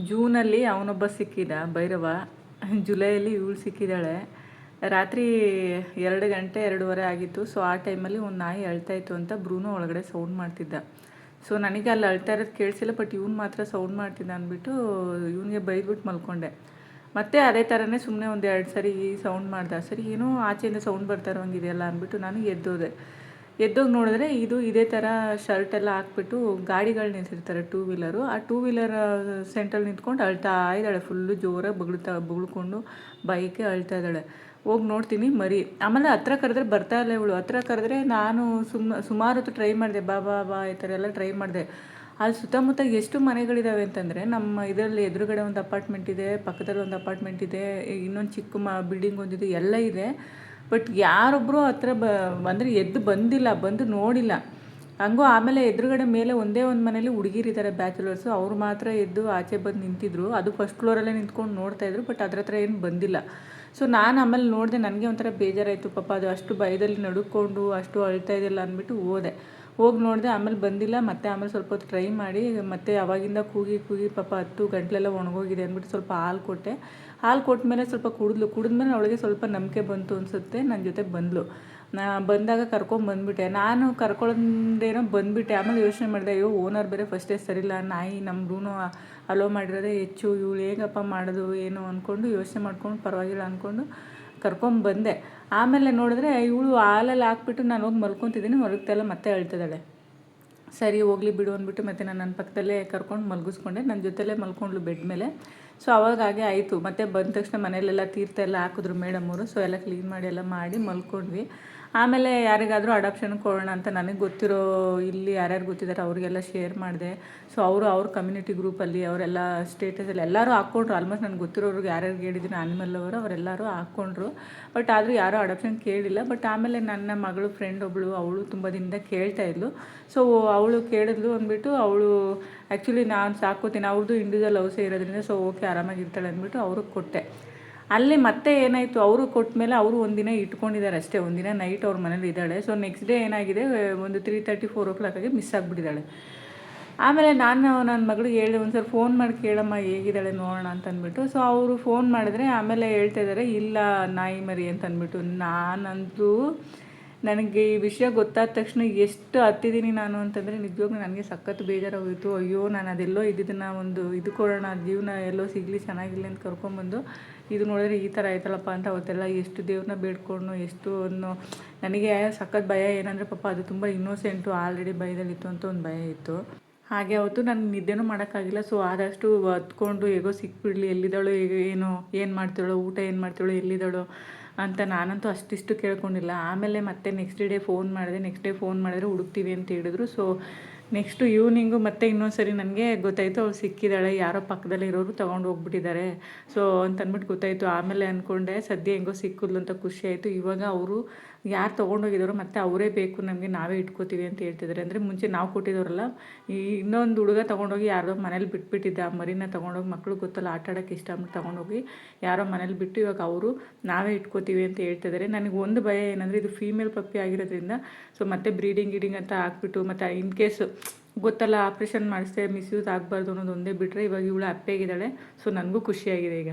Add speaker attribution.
Speaker 1: ಜೂನಲ್ಲಿ ಅವನೊಬ್ಬ ಸಿಕ್ಕಿದ ಭೈರವ, ಜುಲೈಯಲ್ಲಿ ಇವಳು ಸಿಕ್ಕಿದ್ದಾಳೆ. ರಾತ್ರಿ 2 ಗಂಟೆ 2:15 ಆಗಿತ್ತು. ಸೊ ಆ ಟೈಮಲ್ಲಿ ಒಂದು ನಾಯಿ ಅಳ್ತಾಯಿತ್ತು ಅಂತ ಬ್ರೂನೋ ಒಳಗಡೆ ಸೌಂಡ್ ಮಾಡ್ತಿದ್ದ. ಸೊ ನನಗೆ ಅಲ್ಲಿ ಅಳ್ತಾ ಇರೋದು ಕೇಳಿಸಿಲ್ಲ, ಬಟ್ ಇವ್ನು ಮಾತ್ರ ಸೌಂಡ್ ಮಾಡ್ತಿದ್ದ ಅಂದ್ಬಿಟ್ಟು ಇವನಿಗೆ ಬೈದ್ಬಿಟ್ಟು ಮಲ್ಕೊಂಡೆ. ಮತ್ತೆ ಅದೇ ಥರನೇ ಸುಮ್ಮನೆ ಒಂದು 2 ಸರಿ ಸೌಂಡ್ ಮಾಡ್ದೆ. ಸರಿ ಏನೋ ಆಚೆಯಿಂದ ಸೌಂಡ್ ಬರ್ತಾ ಇರೋಂಗಿದೆಯಲ್ಲ ಅಂದ್ಬಿಟ್ಟು ನಾನು ಎದ್ದೋದೆ. ಎದ್ದೋಗಿ ನೋಡಿದ್ರೆ ಇದೇ ಥರ ಶರ್ಟ್ ಎಲ್ಲ ಹಾಕ್ಬಿಟ್ಟು ಗಾಡಿಗಳು ನಿಂತಿರ್ತಾರೆ, 2 ವೀಲರು. ಆ 2 ವೀಲರ್ ಸೆಂಟ್ರಲ್ಲಿ ನಿಂತ್ಕೊಂಡು ಅಳ್ತಾ ಇದ್ದಾಳೆ. ಫುಲ್ಲು ಜೋರಾಗಿ ಬೊಗಳ್ಕೊಂಡು ಬೈಕೆ ಅಳ್ತಾ ಇದ್ದಾಳೆ. ಹೋಗಿ ನೋಡ್ತೀನಿ ಮರಿ. ಆಮೇಲೆ ಹತ್ರ ಕರೆದ್ರೆ ಬರ್ತಾ ಇಲ್ಲ ಇವಳು. ಹತ್ರ ಕರೆದ್ರೆ ನಾನು ಸುಮಾರು ಹೊತ್ತು ಟ್ರೈ ಮಾಡಿದೆ, ಬಾ ಬಾ ಬಾ ಈ ಥರ ಎಲ್ಲ ಟ್ರೈ ಮಾಡಿದೆ. ಅಲ್ಲಿ ಸುತ್ತಮುತ್ತ ಎಷ್ಟು ಮನೆಗಳಿದ್ದಾವೆ ಅಂತಂದರೆ, ನಮ್ಮ ಇದರಲ್ಲಿ ಎದುರುಗಡೆ ಒಂದು ಅಪಾರ್ಟ್ಮೆಂಟ್ ಇದೆ, ಪಕ್ಕದಲ್ಲಿ ಒಂದು ಅಪಾರ್ಟ್ಮೆಂಟ್ ಇದೆ, ಇನ್ನೊಂದು ಚಿಕ್ಕ ಬಿಲ್ಡಿಂಗ್ ಒಂದಿದೆ, ಎಲ್ಲ ಇದೆ. ಬಟ್ ಯಾರೊಬ್ಬರು ಹತ್ರ ಅಂದರೆ ಎದ್ದು ಬಂದಿಲ್ಲ, ಬಂದು ನೋಡಿಲ್ಲ. ಹಂಗೂ ಆಮೇಲೆ ಎದುರುಗಡೆ ಮೇಲೆ ಒಂದೇ ಒಂದು ಮನೇಲಿ ಹುಡುಗಿರಿದ್ದಾರೆ, ಬ್ಯಾಚುಲರ್ಸು. ಅವ್ರು ಮಾತ್ರ ಎದ್ದು ಆಚೆ ಬಂದು ನಿಂತಿದ್ರು. ಅದು ಫಸ್ಟ್ ಫ್ಲೋರಲ್ಲೇ ನಿಂತ್ಕೊಂಡು ನೋಡ್ತಾಯಿದ್ರು, ಬಟ್ ಅದ್ರ ಹತ್ರ ಏನು ಬಂದಿಲ್ಲ. ಸೊ ನಾನು ಆಮೇಲೆ ನೋಡಿದೆ, ನನಗೆ ಒಂಥರ ಬೇಜಾರಾಯಿತು. ಪಾಪ ಅದು ಅಷ್ಟು ಭಯದಲ್ಲಿ ನಡುಕೊಂಡು ಅಷ್ಟು ಅಳ್ತಾ ಇದೆಯಲ್ಲ ಅಂದ್ಬಿಟ್ಟು ಹೋಗಿ ನೋಡಿದೆ. ಆಮೇಲೆ ಬಂದಿಲ್ಲ. ಆಮೇಲೆ ಸ್ವಲ್ಪ ಹೊತ್ತು ಟ್ರೈ ಮಾಡಿ ಮತ್ತೆ ಅವಾಗಿಂದ ಕೂಗಿ ಪಾಪ 10 ಗಂಟಲೆಲ್ಲ ಒಣಗೋಗಿದೆ ಅಂದ್ಬಿಟ್ಟು ಸ್ವಲ್ಪ ಹಾಲು ಕೊಟ್ಟೆ. ಹಾಲು ಕೊಟ್ಟಮೇಲೆ ಸ್ವಲ್ಪ ಕುಡಿದ್ಮೇಲೆ ಅವಳಿಗೆ ಸ್ವಲ್ಪ ನಂಬಿಕೆ ಬಂತು ಅನಿಸುತ್ತೆ. ನನ್ನ ಜೊತೆ ಬಂದಳು. ಬಂದಾಗ ಕರ್ಕೊಂಬಂದ್ಬಿಟ್ಟೆ. ನಾನು ಕರ್ಕೊಳ್ಳೋದೇನೋ ಬಂದುಬಿಟ್ಟೆ. ಆಮೇಲೆ ಯೋಚನೆ ಮಾಡಿದೆ, ಅಯ್ಯೋ ಓನರ್ ಬೇರೆ ಫಸ್ಟೇ ಸರಿಯಿಲ್ಲ, ನಾಯಿ ನಮ್ಮ ರೂನು ಅಲೋ ಮಾಡಿರೋದೇ ಹೆಚ್ಚು, ಇವಳು ಹೇಗಪ್ಪ ಮಾಡೋದು ಏನು ಅಂದ್ಕೊಂಡು ಯೋಚನೆ ಮಾಡ್ಕೊಂಡು ಪರವಾಗಿಲ್ಲ ಅಂದ್ಕೊಂಡು ಕರ್ಕೊಂಬಂದೆ. ಆಮೇಲೆ ನೋಡಿದ್ರೆ ಇವಳು ಹಾಲಲ್ಲಿ ಹಾಕ್ಬಿಟ್ಟು ನಾನು ಹೋಗಿ ಮಲ್ಕೊತಿದ್ದೀನಿ, ಮಲಗ್ತಾಯಿಲ್ಲ, ಮತ್ತೆ ಅಳ್ತಿದ್ದಾಳೆ. ಸರಿ ಹೋಗಲಿ ಬಿಡು ಅಂದ್ಬಿಟ್ಟು ಮತ್ತೆ ನಾನು ನನ್ನ ಪಕ್ಕದಲ್ಲೇ ಕರ್ಕೊಂಡು ಮಲಗಿಸ್ಕೊಂಡೆ. ನನ್ನ ಜೊತೆಲೇ ಮಲ್ಕೊಂಡ್ಳು ಬೆಡ್ ಮೇಲೆ. ಸೊ ಅವಾಗ ಹಾಗೆ ಆಯಿತು. ಮತ್ತೆ ಬಂದ ತಕ್ಷಣ ಮನೆಯಲ್ಲೆಲ್ಲ ತೀರ್ಥ ಎಲ್ಲ ಹಾಕಿದ್ರು ಮೇಡಮವರು. ಸೊ ಎಲ್ಲ ಕ್ಲೀನ್ ಮಾಡಿ ಮಲ್ಕೊಂಡ್ವಿ. ಆಮೇಲೆ ಯಾರಿಗಾದರೂ ಅಡಾಪ್ಷನ್ ಕೊಡೋಣ ಅಂತ ನನಗೆ ಗೊತ್ತಿರೋ ಇಲ್ಲಿ ಯಾರ್ಯಾರು ಗೊತ್ತಿದ್ದಾರೆ ಅವರಿಗೆಲ್ಲ ಶೇರ್ ಮಾಡಿದೆ. ಸೊ ಅವ್ರ ಕಮ್ಯುನಿಟಿ ಗ್ರೂಪಲ್ಲಿ ಅವರೆಲ್ಲ ಸ್ಟೇಟಸಲ್ಲಿ ಎಲ್ಲರೂ ಹಾಕ್ಕೊಂಡ್ರು. ಆಲ್ಮೋಸ್ಟ್ ನನಗೆ ಗೊತ್ತಿರೋರಿಗೆ ಯಾರ್ಯಾರಿಗೆ ಹೇಳಿದ್ದೀನಿ ಆನಿಮಲ್ ಅವರೆಲ್ಲರೂ ಹಾಕ್ಕೊಂಡ್ರು. ಬಟ್ ಆದರೂ ಯಾರೂ ಅಡಾಪ್ಷನ್ ಕೇಳಿಲ್ಲ. ಬಟ್ ಆಮೇಲೆ ನನ್ನ ಮಗಳು ಫ್ರೆಂಡ್ ಒಬ್ಬಳು, ಅವಳು ತುಂಬ ದಿನದಿಂದ ಕೇಳ್ತಾಯಿದ್ಲು. ಸೊ ಅವಳು ಕೇಳಿದ್ಲು ಅಂದ್ಬಿಟ್ಟು ಅವಳು ಆ್ಯಕ್ಚುಲಿ ನಾನು ಸಾಕೋತೀನಿ, ಅವ್ರದ್ದು ಇಂಡಿವಿಜುವಲ್ ಹೌಸೇ ಇರೋದ್ರಿಂದ ಸೊ ಓಕೆ ಆರಾಮಾಗಿರ್ತಾಳೆ ಅಂದ್ಬಿಟ್ಟು ಅವ್ರಿಗೆ ಕೊಟ್ಟೆ. ಅಲ್ಲಿ ಮತ್ತೆ ಏನಾಯಿತು, ಅವರು ಕೊಟ್ಟ ಮೇಲೆ ಅವರು ಒಂದಿನ ಇಟ್ಕೊಂಡಿದ್ದಾರೆ ಅಷ್ಟೇ. ಒಂದಿನ ನೈಟ್ ಅವ್ರ ಮನೇಲಿ ಇದ್ದಾಳೆ. ಸೊ ನೆಕ್ಸ್ಟ್ ಡೇ ಏನಾಗಿದೆ, ಒಂದು 3:30 4 o'clock ಮಿಸ್ ಆಗಿಬಿಟ್ಟಿದ್ದಾಳೆ. ಆಮೇಲೆ ನಾನು ನನ್ನ ಮಗಳಿಗೆ ಹೇಳಿದೆ, ಒಂದು ಸಲ ಫೋನ್ ಮಾಡಿ ಕೇಳಮ್ಮ ಹೇಗಿದ್ದಾಳೆ ನೋಡೋಣ ಅಂತಂದ್ಬಿಟ್ಟು. ಸೊ ಅವರು ಫೋನ್ ಮಾಡಿದ್ರೆ ಆಮೇಲೆ ಹೇಳ್ತಾ ಇದ್ದಾರೆ, ಇಲ್ಲ ನಾಯಿ ಮರಿ ಅಂತಂದ್ಬಿಟ್ಟು. ನಾನಂತೂ ನನಗೆ ಈ ವಿಷಯ ಗೊತ್ತಾದ ತಕ್ಷಣ ಎಷ್ಟು ಹತ್ತಿದ್ದೀನಿ ನಾನು ಅಂತಂದರೆ ನಿಜವಾಗ್ಲೂ ನನಗೆ ಸಖತ್ತು ಬೇಜಾರಾಗೋಯಿತು. ಅಯ್ಯೋ ನಾನು ಅದೆಲ್ಲೋ ಇದ್ದಿದ್ದನ್ನು ಒಂದು ಇದು ಕೊಡೋಣ, ಜೀವನ ಎಲ್ಲೋ ಸಿಗಲಿ ಚೆನ್ನಾಗಿಲ್ಲ ಅಂತ ಕರ್ಕೊಂಬಂದು ಇದು ನೋಡಿದ್ರೆ ಈ ಥರ ಆಯ್ತಲ್ಲಪ್ಪ ಅಂತ. ಅವತ್ತೆಲ್ಲ ಎಷ್ಟು ದೇವ್ರನ್ನ ಬೇಡ್ಕೊಂಡು ಎಷ್ಟು ನನಗೆ ಸಖತ್ ಭಯ. ಏನಂದರೆ ಪಾಪ ಅದು ತುಂಬ ಇನ್ನೋಸೆಂಟು, ಆಲ್ರೆಡಿ ಭಯದಲ್ಲಿತ್ತು ಅಂತ ಒಂದು ಭಯ ಇತ್ತು. ಹಾಗೆ ಅವತ್ತು ನನಗೆ ನಿದ್ದೆನೂ ಮಾಡೋಕ್ಕಾಗಿಲ್ಲ. ಸೊ ಆದಷ್ಟು ಹತ್ಕೊಂಡು ಹೇಗೋ ಸಿಕ್ಬಿಡಲಿ, ಎಲ್ಲಿದ್ದಾಳೋ ಏನು ಮಾಡ್ತಾಳೋ, ಊಟ ಏನು ಮಾಡ್ತಾಳೋ, ಎಲ್ಲಿದ್ದಾಳೋ ಅಂತ ನಾನಂತೂ ಅಷ್ಟಿಷ್ಟು ಕೇಳ್ಕೊಂಡಿಲ್ಲ. ಆಮೇಲೆ ಮತ್ತೆ ನೆಕ್ಸ್ಟ್ ಡೇ ಫೋನ್ ಮಾಡಿದ್ರೆ ಹುಡುಕ್ತೀವಿ ಅಂತ ಹೇಳಿದ್ರು. ಸೊ ನೆಕ್ಸ್ಟು ಈವ್ನಿಂಗು ಮತ್ತೆ ಇನ್ನೊಂದು ಸರಿ ನನಗೆ ಗೊತ್ತಾಯಿತು ಅವಳು ಸಿಕ್ಕಿದ್ದಾಳೆ, ಯಾರೋ ಪಕ್ಕದಲ್ಲಿ ಇರೋರು ತೊಗೊಂಡು ಹೋಗ್ಬಿಟ್ಟಿದ್ದಾರೆ. ಸೊ ಅಂತಂದ್ಬಿಟ್ಟು ಗೊತ್ತಾಯಿತು. ಆಮೇಲೆ ಅಂದ್ಕೊಂಡೆ ಸದ್ಯ ಹೆಂಗೋ ಸಿಕ್ಕಿದ್ಲು ಅಂತ ಖುಷಿ ಆಯಿತು. ಇವಾಗ ಅವರು ಯಾರು ತೊಗೊಂಡೋಗಿದ್ದಾರೋ ಮತ್ತೆ ಅವರೇ ಬೇಕು ನಮಗೆ, ನಾವೇ ಇಟ್ಕೋತೀವಿ ಅಂತ ಹೇಳ್ತಿದ್ದಾರೆ. ಅಂದರೆ ಮುಂಚೆ ನಾವು ಕೊಟ್ಟಿದ್ದವರಲ್ಲ, ಇನ್ನೊಂದು ಹುಡುಗ ತೊಗೊಂಡೋಗಿ ಯಾರೋ ಮನೇಲಿ ಬಿಟ್ಬಿಟ್ಟಿದ್ದ ಆ ಮರಿನ ತೊಗೊಂಡೋಗಿ. ಮಕ್ಕಳು ಗೊತ್ತಲ್ಲ ಆಟ ಆಡೋಕ್ಕೆ ಇಷ್ಟ ಅಂದ್ಬಿಟ್ಟು ತೊಗೊಂಡೋಗಿ ಯಾರೋ ಮನೇಲಿ ಬಿಟ್ಟು ಇವಾಗ ಅವರು ನಾವೇ ಇಟ್ಕೋತೀವಿ ಅಂತ ಹೇಳ್ತಿದ್ದಾರೆ. ನನಗೆ ಒಂದು ಭಯ ಏನಂದರೆ ಇದು ಫೀಮೇಲ್ ಪಪ್ಪಿ ಆಗಿರೋದ್ರಿಂದ ಸೊ ಮತ್ತೆ ಬ್ರೀಡಿಂಗ್ ಅಂತ ಹಾಕ್ಬಿಟ್ಟು ಮತ್ತು ಇನ್ ಕೇಸ್ ಗೊತ್ತಲ್ಲ ಆಪ್ರೇಷನ್ ಮಾಡಿಸ್ತೇ ಮಿಸ್ಯೂಸ್ ಆಗಬಾರ್ದು ಅನ್ನೋದು ಒಂದೇ ಬಿಟ್ಟರೆ ಇವಾಗ ಇವಳು ಅಪ್ಪೆಗಿದ್ದಾಳೆ. ಸೊ ನನಗೂ ಖುಷಿಯಾಗಿದೆ ಈಗ.